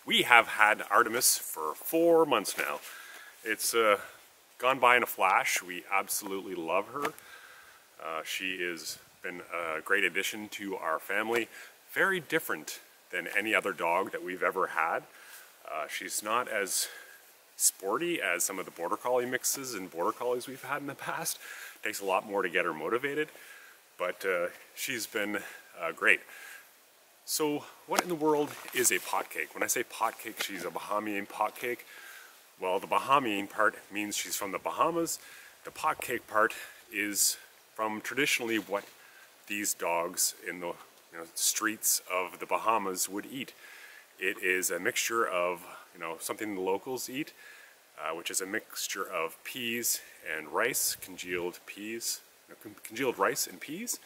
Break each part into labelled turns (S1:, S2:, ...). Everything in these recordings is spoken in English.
S1: We have had Artemis for 4 months now. It's gone by in a flash. We absolutely love her. She has been a great addition to our family. Very different than any other dog that we've ever had. She's not as sporty as some of the border collie mixes and border collies we've had in the past. Takes a lot more to get her motivated, but she's been great. So what in the world is a potcake? When I say potcake, she's a Bahamian potcake. Well, the Bahamian part means she's from the Bahamas. The potcake part is from traditionally what these dogs in the streets of the Bahamas would eat. It is a mixture of something the locals eat, which is a mixture of peas and rice, congealed rice and peas.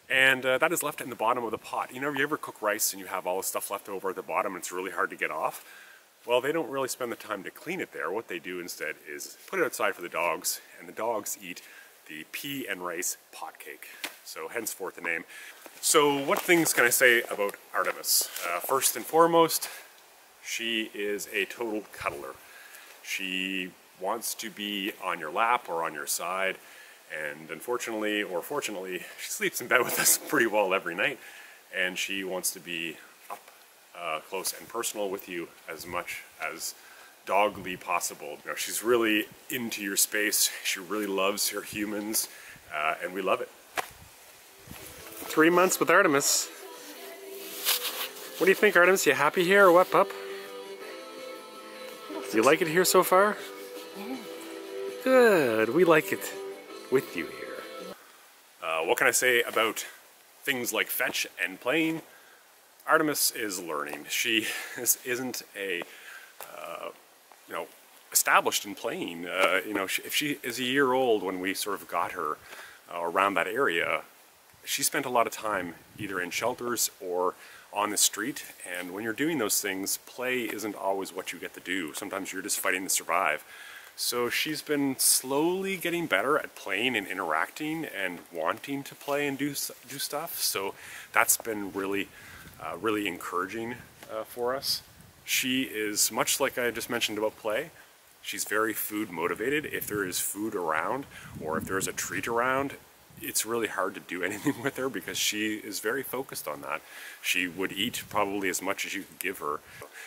S1: And that is left in the bottom of the pot. You ever cook rice and you have all the stuff left over at the bottom and it's really hard to get off? Well, they don't really spend the time to clean it there. What they do instead is put it outside for the dogs, and the dogs eat the pea and rice potcake. So henceforth the name. So what things can I say about Artemis? First and foremost, she is a total cuddler. She wants to be on your lap or on your side. And unfortunately, or fortunately, she sleeps in bed with us pretty well every night, and she wants to be up close and personal with you as much as dogly possible. She's really into your space. She really loves her humans, and we love it.
S2: 3 months with Artemis. What do you think, Artemis? You happy here or what, pup? Do you like it here so far? Good. We like it with you here.
S1: What can I say about things like fetch and playing? Artemis is learning. She isn't a established in playing. If she is a year old when we sort of got her around that area, she spent a lot of time either in shelters or on the street, and when you're doing those things, play isn't always what you get to do. Sometimes you're just fighting to survive. So she's been slowly getting better at playing and interacting and wanting to play and do stuff. So that's been really, really encouraging for us. She is much like I just mentioned about play. She's very food motivated. If there is food around or if there's a treat around, it's really hard to do anything with her because she is very focused on that. She would eat probably as much as you could give her.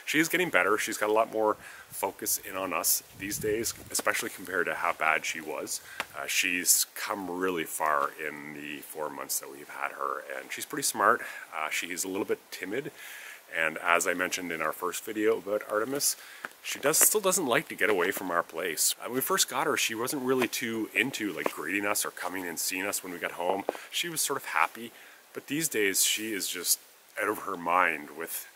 S1: She is getting better. She's got a lot more focus in on us these days, especially compared to how bad she was. She's come really far in the 4 months that we've had her, and she's pretty smart. She's a little bit timid, and as I mentioned in our first video about Artemis, she still doesn't like to get away from our place. When we first got her, she wasn't really too into greeting us or coming and seeing us when we got home. She was sort of happy, but these days she is just out of her mind with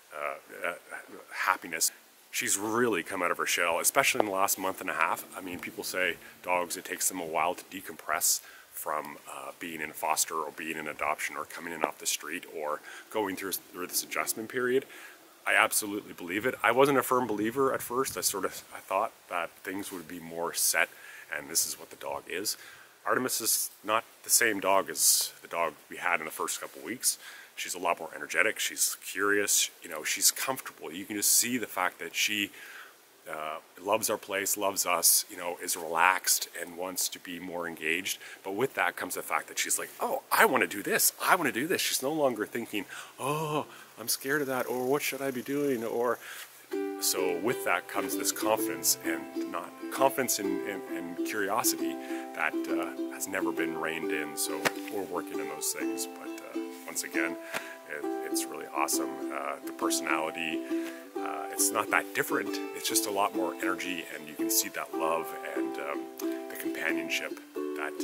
S1: happiness. She's really come out of her shell, especially in the last month and a half. I mean, people say dogs, it takes them a while to decompress from being in foster or being in adoption or coming in off the street or going through this adjustment period. I absolutely believe it. I wasn't a firm believer at first. I thought that things would be more set, and this is what the dog is. Artemis is not the same dog as the dog we had in the first couple weeks. She's a lot more energetic. She's curious. She's comfortable. You can just see the fact that she loves our place, loves us, is relaxed and wants to be more engaged. But with that comes the fact that she's like, oh, I want to do this. I want to do this. She's no longer thinking, oh, I'm scared of that, or what should I be doing, or... So with that comes this confidence and curiosity that has never been reined in. So we're working on those things. But once again, it's really awesome. The personality, it's not that different. It's just a lot more energy, and you can see that love and the companionship that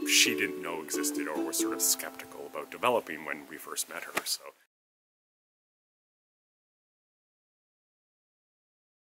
S1: she didn't know existed or was sort of skeptical about developing when we first met her. So.